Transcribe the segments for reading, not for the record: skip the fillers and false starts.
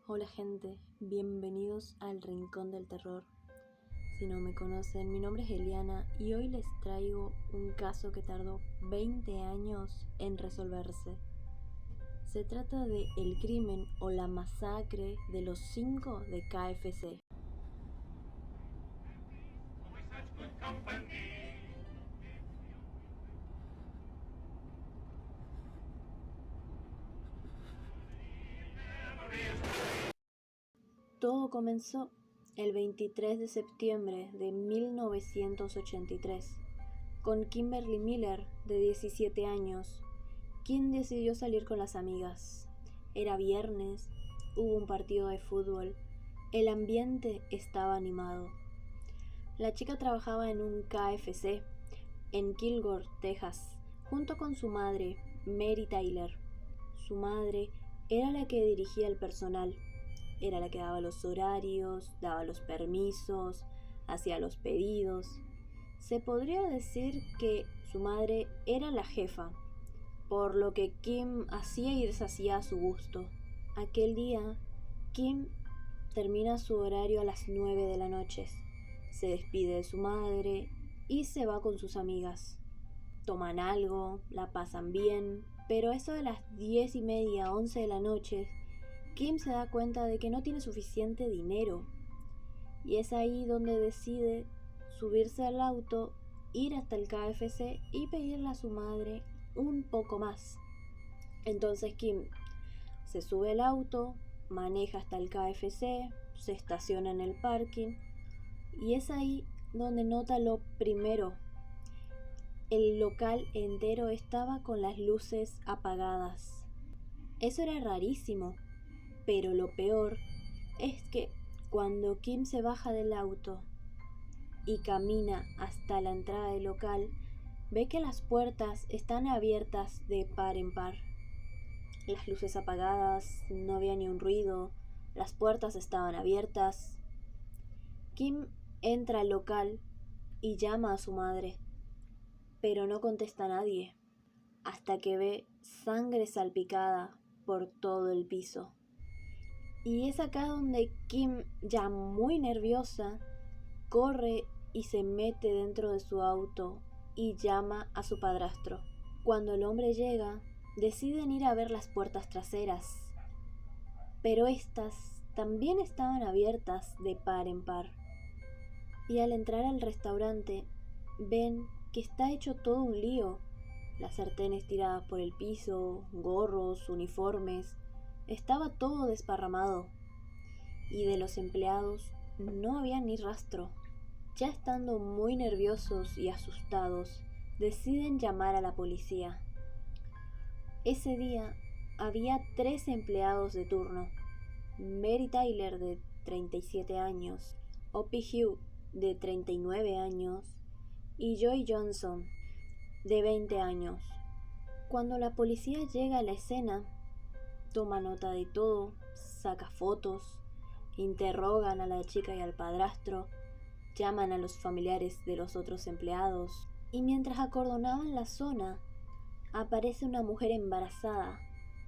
Hola gente, bienvenidos al Rincón del Terror. Si no me conocen, mi nombre es Eliana y hoy les traigo un caso que tardó 20 años en resolverse. Se trata de el crimen o la masacre de los 5 de KFC. Todo comenzó el 23 de septiembre de 1983 con Kimberly Miller, de 17 años, quien decidió salir con las amigas. Era viernes, hubo un partido de fútbol, el ambiente estaba animado. La chica trabajaba en un KFC en Kilgore, Texas, junto con su madre, Mary Tyler. Su madre era la que dirigía el personal, era la que daba los horarios, daba los permisos, hacía los pedidos. Se podría decir que su madre era la jefa, por lo que Kim hacía y deshacía a su gusto. Aquel día, Kim termina su horario a las 9 de la noche, se despide de su madre y se va con sus amigas. Toman algo, la pasan bien, pero eso de las 10:30, 11 de la noche, Kim se da cuenta de que no tiene suficiente dinero. Y es ahí donde decide subirse al auto, ir hasta el KFC y pedirle a su madre un poco más. Entonces Kim se sube al auto, maneja hasta el KFC, se estaciona en el parking y es ahí donde nota lo primero. El local entero estaba con las luces apagadas. Eso era rarísimo, pero lo peor es que cuando Kim se baja del auto y camina hasta la entrada del local, ve que las puertas están abiertas de par en par. Las luces apagadas, no había ni un ruido, las puertas estaban abiertas. Kim entra al local y llama a su madre, pero no contesta a nadie, hasta que ve sangre salpicada por todo el piso. Y es acá donde Kim, ya muy nerviosa, corre y se mete dentro de su auto y llama a su padrastro. Cuando el hombre llega, deciden ir a ver las puertas traseras, pero estas también estaban abiertas de par en par. Y al entrar al restaurante, ven que está hecho todo un lío. Las sartenes tiradas por el piso, gorros, uniformes, estaba todo desparramado. Y de los empleados no había ni rastro. Ya estando muy nerviosos y asustados, deciden llamar a la policía. Ese día había 3 empleados de turno: Mary Tyler, de 37 años, Opie Hugh, de 39 años, y Joy Johnson, de 20 años. Cuando la policía llega a la escena, toma nota de todo, saca fotos, interrogan a la chica y al padrastro, llaman a los familiares de los otros empleados, y mientras acordonaban la zona, aparece una mujer embarazada,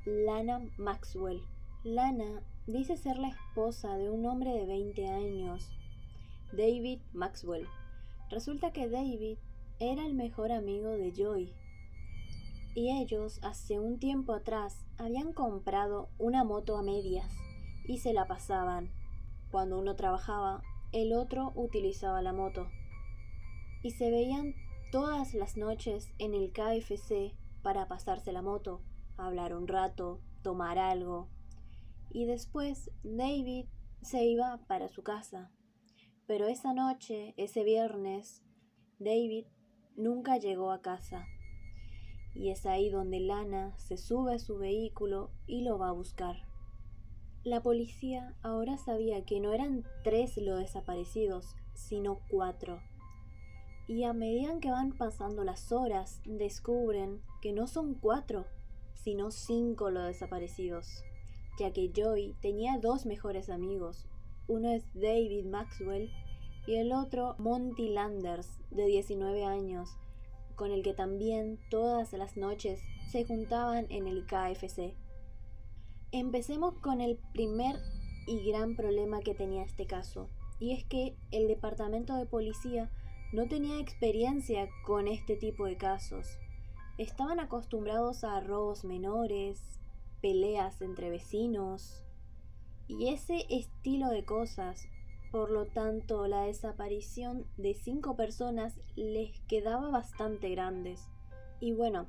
Lana Maxwell. Lana dice ser la esposa de un hombre de 20 años, David Maxwell. Resulta que David era el mejor amigo de Joy, y ellos hace un tiempo atrás habían comprado una moto a medias y se la pasaban. Cuando uno trabajaba, el otro utilizaba la moto. Y se veían todas las noches en el KFC para pasarse la moto, hablar un rato, tomar algo. Y después David se iba para su casa. Pero esa noche, ese viernes, David nunca llegó a casa. Y es ahí donde Lana se sube a su vehículo y lo va a buscar. La policía ahora sabía que no eran 3 los desaparecidos, sino 4. Y a medida que van pasando las horas, descubren que no son 4, sino 5 los desaparecidos, ya que Joy tenía 2 mejores amigos. Uno es David Maxwell y el otro Monty Landers, de 19 años, con el que también todas las noches se juntaban en el KFC. Empecemos con el primer y gran problema que tenía este caso, y es que el departamento de policía no tenía experiencia con este tipo de casos. Estaban acostumbrados a robos menores, peleas entre vecinos y ese estilo de cosas. Por lo tanto, la desaparición de 5 personas les quedaba bastante grandes. Y bueno,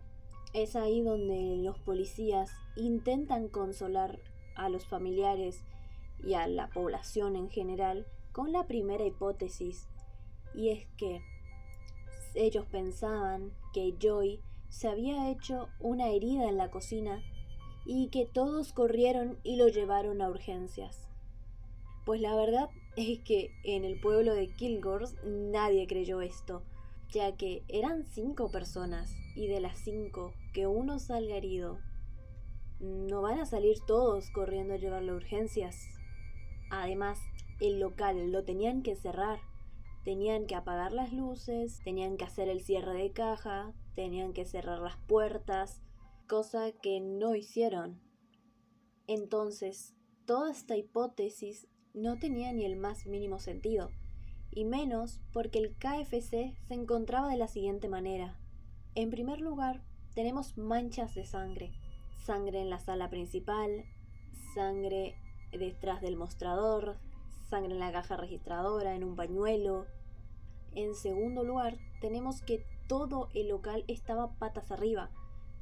es ahí donde los policías intentan consolar a los familiares y a la población en general con la primera hipótesis, y es que ellos pensaban que Joy se había hecho una herida en la cocina y que todos corrieron y lo llevaron a urgencias. Pues la verdad es que en el pueblo de Kilgore nadie creyó esto, ya que eran 5 personas y de las 5 que uno salga herido, no van a salir todos corriendo a llevarlo a urgencias. Además, el local lo tenían que cerrar, tenían que apagar las luces, tenían que hacer el cierre de caja, tenían que cerrar las puertas, cosa que no hicieron. Entonces, toda esta hipótesis no tenía ni el más mínimo sentido, y menos porque el KFC se encontraba de la siguiente manera. En primer lugar, tenemos manchas de sangre, sangre en la sala principal, sangre detrás del mostrador, sangre en la caja registradora, en un pañuelo. En segundo lugar, tenemos que todo el local estaba patas arriba,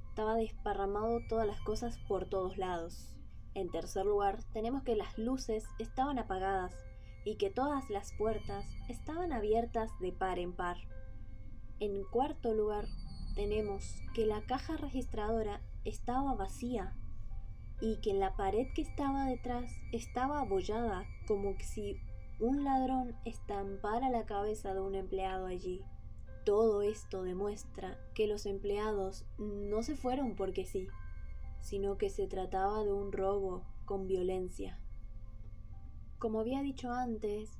estaba desparramado todas las cosas por todos lados. En tercer lugar, tenemos que las luces estaban apagadas y que todas las puertas estaban abiertas de par en par. En cuarto lugar, tenemos que la caja registradora estaba vacía y que en la pared que estaba detrás estaba abollada, como si un ladrón estampara la cabeza de un empleado allí. Todo esto demuestra que los empleados no se fueron porque sí, sino que se trataba de un robo con violencia. Como había dicho antes,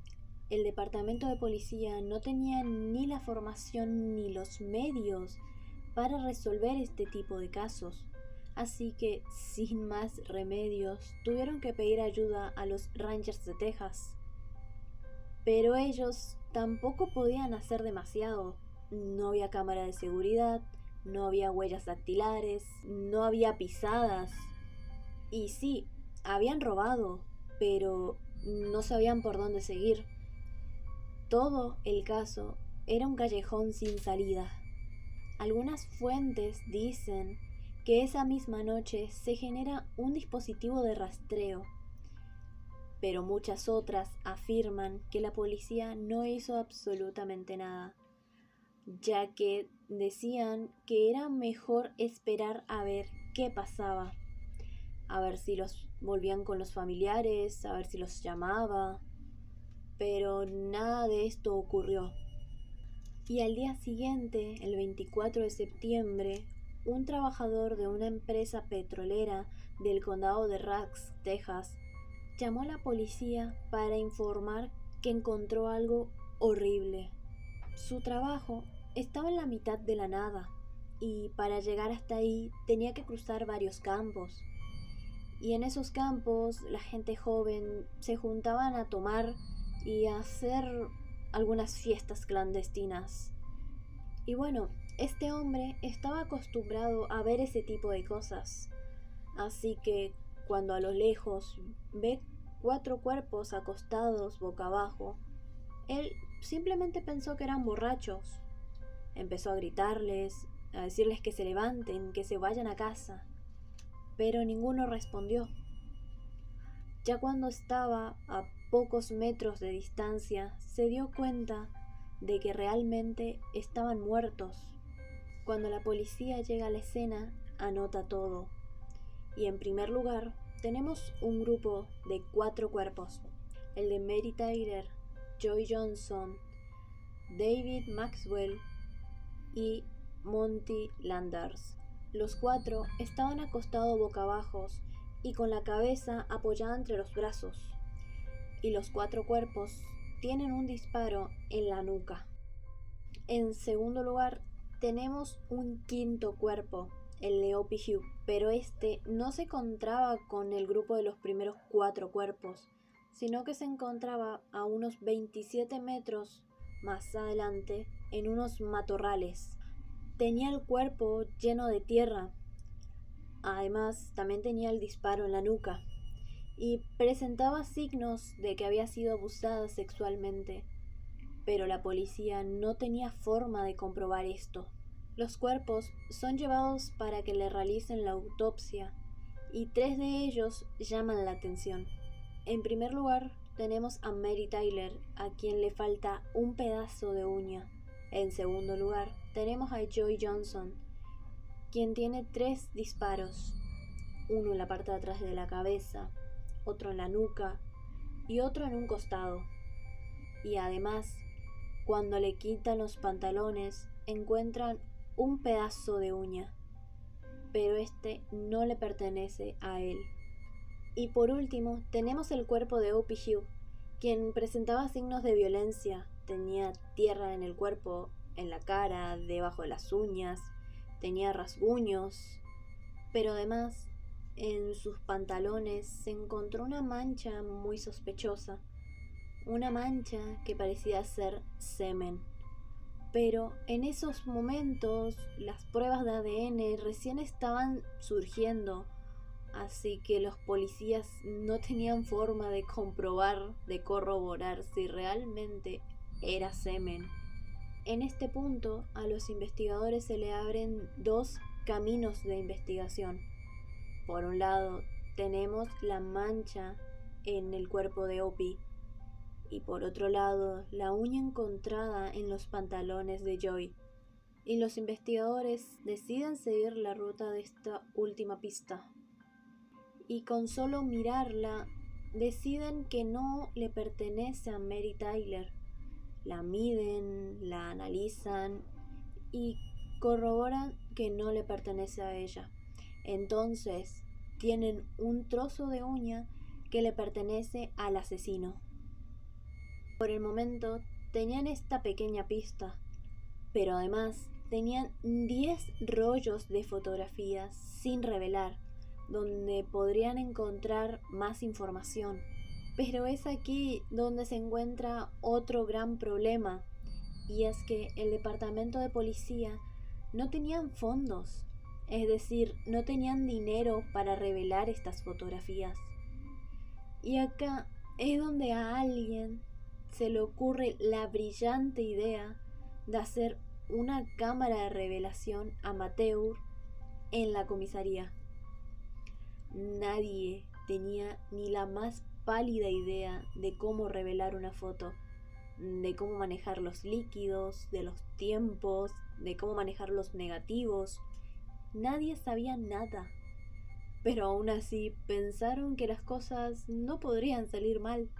el departamento de policía no tenía ni la formación ni los medios para resolver este tipo de casos, así que sin más remedios tuvieron que pedir ayuda a los Rangers de Texas. Pero ellos tampoco podían hacer demasiado. No había cámara de seguridad, no había huellas dactilares, no había pisadas. Y sí, habían robado, pero no sabían por dónde seguir. Todo el caso era un callejón sin salida. Algunas fuentes dicen que esa misma noche se genera un dispositivo de rastreo, pero muchas otras afirman que la policía no hizo absolutamente nada, ya que decían que era mejor esperar a ver qué pasaba, a ver si los volvían con los familiares, a ver si los llamaba, pero nada de esto ocurrió. Y al día siguiente, el 24 de septiembre, un trabajador de una empresa petrolera del condado de Racks, Texas, llamó a la policía para informar que encontró algo horrible. Su trabajo estaba en la mitad de la nada y para llegar hasta ahí tenía que cruzar varios campos. Y en esos campos la gente joven se juntaban a tomar y a hacer algunas fiestas clandestinas. Y bueno, este hombre estaba acostumbrado a ver ese tipo de cosas. Así que cuando a lo lejos ve 4 cuerpos acostados boca abajo, él simplemente pensó que eran borrachos. Empezó a gritarles, a decirles que se levanten, que se vayan a casa, pero ninguno respondió. Ya cuando estaba a pocos metros de distancia, se dio cuenta de que realmente estaban muertos. Cuando la policía llega a la escena, anota todo. Y en primer lugar, tenemos un grupo de 4 cuerpos. El de Mary Tyler, Joy Johnson, David Maxwell y Monty Landers. Los 4 estaban acostados boca abajo y con la cabeza apoyada entre los brazos. Y los 4 cuerpos tienen un disparo en la nuca. En segundo lugar, tenemos un 5.º cuerpo, el de Opie Hugh, pero este no se encontraba con el grupo de los primeros 4 cuerpos, sino que se encontraba a unos 27 metros más adelante en unos matorrales. Tenía el cuerpo lleno de tierra. Además, también tenía el disparo en la nuca y presentaba signos de que había sido abusada sexualmente, pero la policía no tenía forma de comprobar esto. Los cuerpos son llevados para que le realicen la autopsia y 3 de ellos llaman la atención. En primer lugar, tenemos a Mary Tyler, a quien le falta un pedazo de uña. En segundo lugar, tenemos a Joy Johnson, quien tiene 3 disparos, uno en la parte de atrás de la cabeza, otro en la nuca y otro en un costado. Y además, cuando le quitan los pantalones, encuentran un pedazo de uña, pero este no le pertenece a él. Y por último, tenemos el cuerpo de Opie Hugh, quien presentaba signos de violencia. Tenía tierra en el cuerpo, en la cara, debajo de las uñas, tenía rasguños, pero además en sus pantalones se encontró una mancha muy sospechosa, una mancha que parecía ser semen. Pero en esos momentos las pruebas de ADN recién estaban surgiendo, así que los policías no tenían forma de comprobar, de corroborar si realmente era semen. En este punto, a los investigadores se le abren 2 caminos de investigación. Por un lado, tenemos la mancha en el cuerpo de Opie, y por otro lado, la uña encontrada en los pantalones de Joy. Y los investigadores deciden seguir la ruta de esta última pista. Y con solo mirarla, deciden que no le pertenece a Mary Tyler. La miden, la analizan y corroboran que no le pertenece a ella. Entonces, tienen un trozo de uña que le pertenece al asesino. Por el momento, tenían esta pequeña pista, pero además tenían 10 rollos de fotografías sin revelar, donde podrían encontrar más información. Pero es aquí donde se encuentra otro gran problema, y es que el departamento de policía no tenían fondos, es decir, no tenían dinero para revelar estas fotografías. Y acá es donde a alguien se le ocurre la brillante idea de hacer una cámara de revelación amateur en la comisaría. Nadie tenía ni la más pálida idea de cómo revelar una foto, de cómo manejar los líquidos, de los tiempos, de cómo manejar los negativos. Nadie sabía nada, pero aún así pensaron que las cosas no podrían salir mal.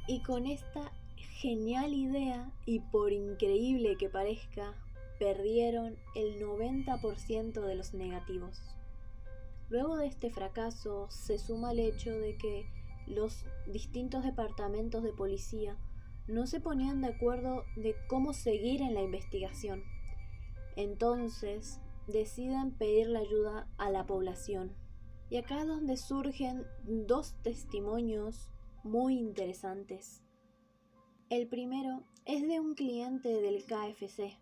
Y con esta genial idea, y por increíble que parezca, perdieron el 90% de los negativos. Luego de este fracaso se suma el hecho de que los distintos departamentos de policía no se ponían de acuerdo de cómo seguir en la investigación. Entonces deciden pedir la ayuda a la población. Y acá es donde surgen 2 testimonios muy interesantes. El primero es de un cliente del KFC.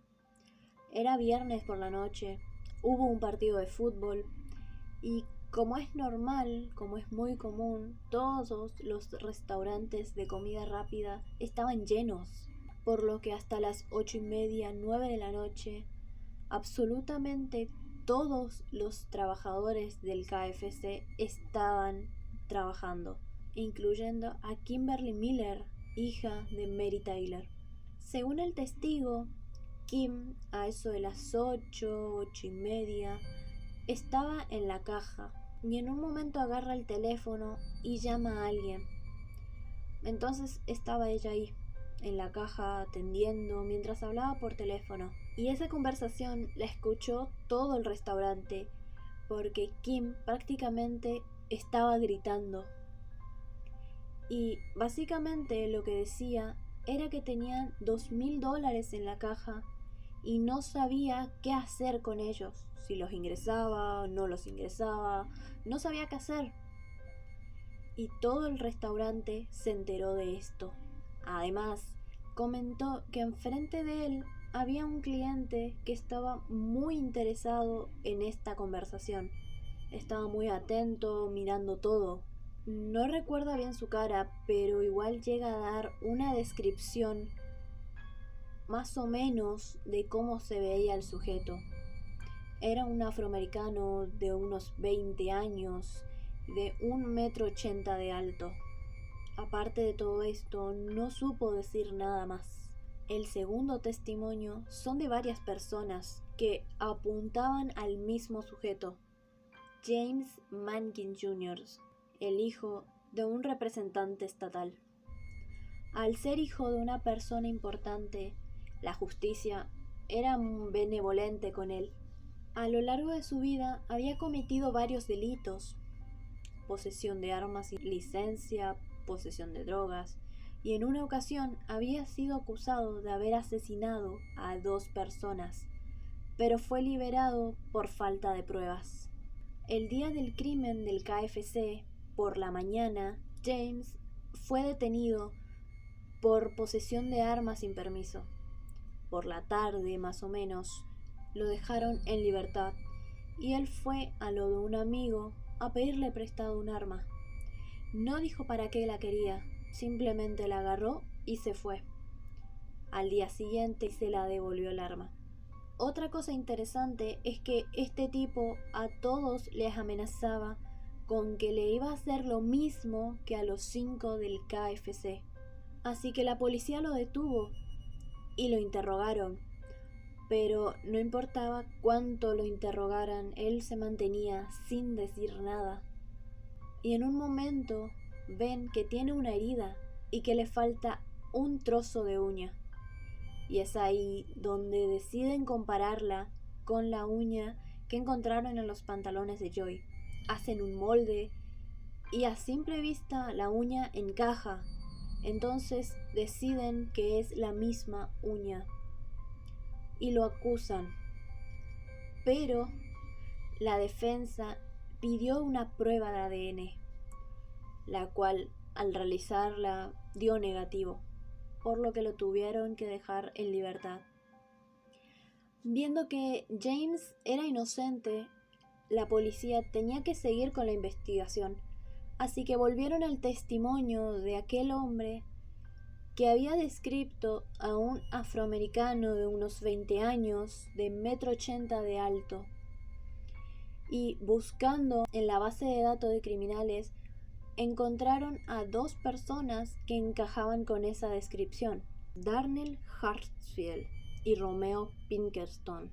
Era viernes por la noche, hubo un partido de fútbol y como es normal, como es muy común, todos los restaurantes de comida rápida estaban llenos, por lo que hasta las 8:30, 9 de la noche, absolutamente todos los trabajadores del KFC estaban trabajando, incluyendo a Kimberly Miller, hija de Mary Tyler. Según el testigo, Kim, a eso de las 8, 8:30, estaba en la caja y en un momento agarra el teléfono y llama a alguien. Entonces estaba ella ahí, en la caja, atendiendo mientras hablaba por teléfono. Y esa conversación la escuchó todo el restaurante, porque Kim prácticamente estaba gritando. Y básicamente lo que decía era que tenían $2,000 en la caja y no sabía qué hacer con ellos, si los ingresaba, no los ingresaba, no sabía qué hacer. y todo el restaurante se enteró de esto. Además, comentó que enfrente de él había un cliente que estaba muy interesado en esta conversación. Estaba muy atento, mirando todo. No recuerda bien su cara, pero igual llega a dar una descripción más o menos de cómo se veía el sujeto. Era un afroamericano de unos 20 años, de 1,80 m de alto. Aparte de todo esto, no supo decir nada más. El segundo testimonio son de varias personas que apuntaban al mismo sujeto, James Mankin Jr., el hijo de un representante estatal. Al ser hijo de una persona importante, la justicia era benevolente con él. A lo largo de su vida había cometido varios delitos: posesión de armas sin licencia, posesión de drogas, y en una ocasión había sido acusado de haber asesinado a 2 personas, pero fue liberado por falta de pruebas. El día del crimen del KFC, por la mañana, James fue detenido por posesión de armas sin permiso. Por la tarde, más o menos, lo dejaron en libertad y él fue a lo de un amigo a pedirle prestado un arma. No dijo para qué la quería, simplemente la agarró y se fue. Al día siguiente se la devolvió el arma. Otra cosa interesante es que este tipo a todos les amenazaba con que le iba a hacer lo mismo que a los 5 del KFC. Así que la policía lo detuvo y lo interrogaron. Pero no importaba cuánto lo interrogaran, él se mantenía sin decir nada. Y en un momento ven que tiene una herida y que le falta un trozo de uña. Y es ahí donde deciden compararla con la uña que encontraron en los pantalones de Joy. Hacen un molde y a simple vista la uña encaja. Entonces deciden que es la misma uña y lo acusan. Pero la defensa pidió una prueba de ADN, la cual al realizarla dio negativo, por lo que lo tuvieron que dejar en libertad. Viendo que James era inocente, la policía tenía que seguir con la investigación, así que volvieron al testimonio de aquel hombre que había descrito a un afroamericano de unos 20 años, de 1,80 m de alto. Y buscando en la base de datos de criminales, encontraron a 2 personas que encajaban con esa descripción: Darnell Hartsfield y Romeo Pinkerton,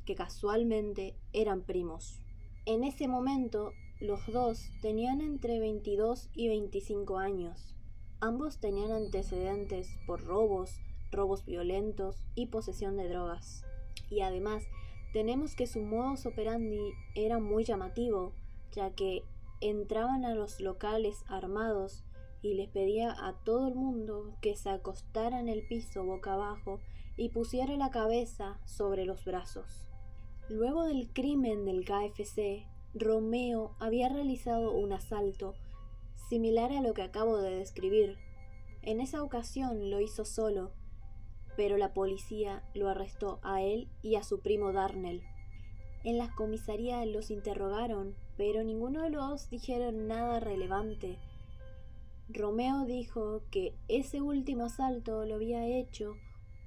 que casualmente eran primos. En ese momento, los dos tenían entre 22 y 25 años. Ambos tenían antecedentes por robos violentos y posesión de drogas. Y además, tenemos que su modus operandi era muy llamativo, ya que entraban a los locales armados y les pedía a todo el mundo que se acostara en el piso boca abajo y pusiera la cabeza sobre los brazos. Luego del crimen del KFC, Romeo había realizado un asalto similar a lo que acabo de describir. En esa ocasión lo hizo solo, pero la policía lo arrestó a él y a su primo Darnell. En la comisaría los interrogaron, pero ninguno de los dos dijeron nada relevante. Romeo dijo que ese último asalto lo había hecho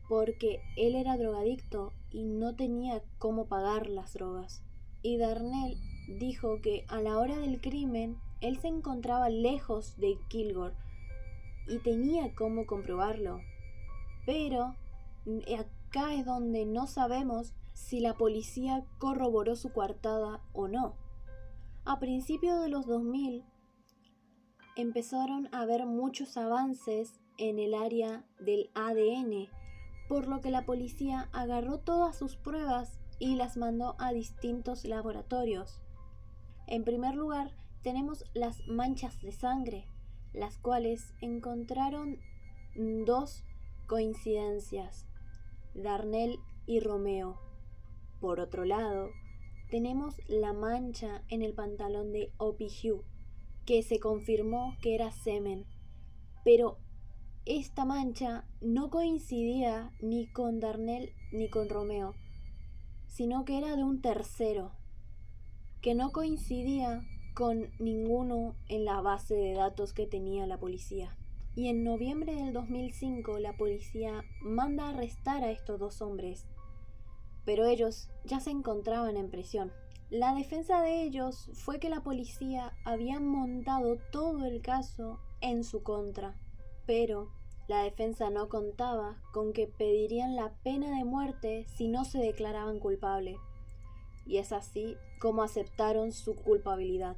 porque él era drogadicto y no tenía cómo pagar las drogas. Y Darnell dijo que a la hora del crimen él se encontraba lejos de Kilgore y tenía cómo comprobarlo. Pero acá es donde no sabemos si la policía corroboró su coartada o no. A principios de los 2000 empezaron a haber muchos avances en el área del ADN, por lo que la policía agarró todas sus pruebas y las mandó a distintos laboratorios. En primer lugar, tenemos las manchas de sangre, las cuales encontraron 2 coincidencias: Darnell y Romeo. Por otro lado, tenemos la mancha en el pantalón de Opie Hugh, que se confirmó que era semen, pero esta mancha no coincidía ni con Darnell ni con Romeo, sino que era de un tercero, que no coincidía con ninguno en la base de datos que tenía la policía. Y en noviembre del 2005 la policía manda a arrestar a estos dos hombres, pero ellos ya se encontraban en prisión. La defensa de ellos fue que la policía había montado todo el caso en su contra, pero la defensa no contaba con que pedirían la pena de muerte si no se declaraban culpables, y es así como aceptaron su culpabilidad.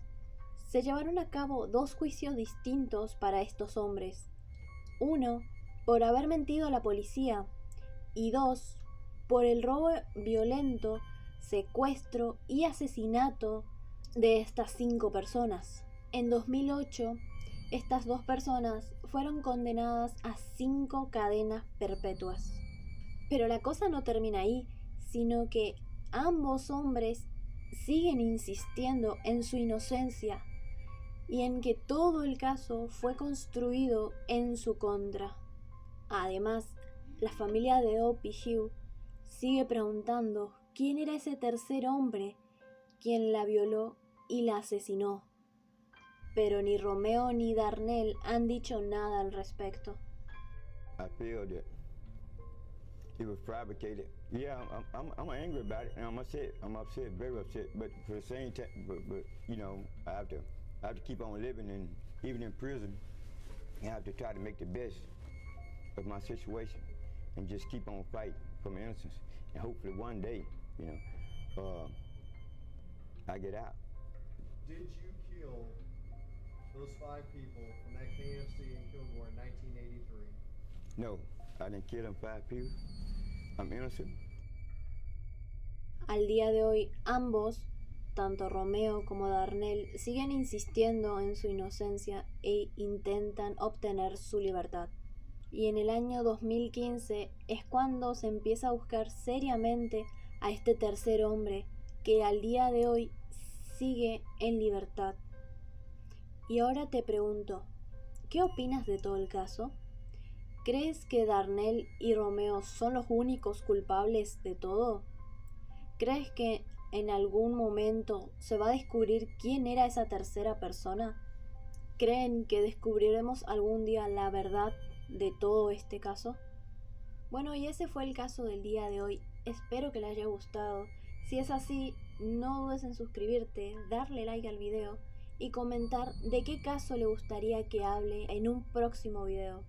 Se llevaron a cabo dos juicios distintos para estos hombres, uno por haber mentido a la policía y dos por el robo violento, secuestro y asesinato de estas 5 personas. En 2008, estas 2 personas fueron condenadas a 5 cadenas perpetuas. Pero la cosa no termina ahí, sino que ambos hombres siguen insistiendo en su inocencia y en que todo el caso fue construido en su contra. Además, la familia de Hope y Hugh sigue preguntando quién era ese tercer hombre quien la violó y la asesinó. Pero ni Romeo ni Darnell han dicho nada al respecto. I feel that it was fabricated. Yeah, I'm angry about it, and I'm upset, very upset. But for the same time, but you know, I have to keep on living, and even in prison, I have to try to make the best of my situation, and just keep on fighting for my innocence, and hopefully one day, you know, I get out. Did you kill those 5 people from that KFC in Kilgore in 1983? No, I didn't kill them 5 people. I'm innocent. Al día de hoy, ambos, tanto Romeo como Darnell, siguen insistiendo en su inocencia e intentan obtener su libertad. Y en el año 2015 es cuando se empieza a buscar seriamente a este tercer hombre que al día de hoy sigue en libertad. Y ahora te pregunto, ¿qué opinas de todo el caso? ¿Crees que Darnell y Romeo son los únicos culpables de todo? ¿Crees que en algún momento se va a descubrir quién era esa tercera persona? ¿Creen que descubriremos algún día la verdad de todo este caso? Bueno, y ese fue el caso del día de hoy. Espero que les haya gustado. Si es así, no dudes en suscribirte, darle like al video y comentar de qué caso le gustaría que hable en un próximo video.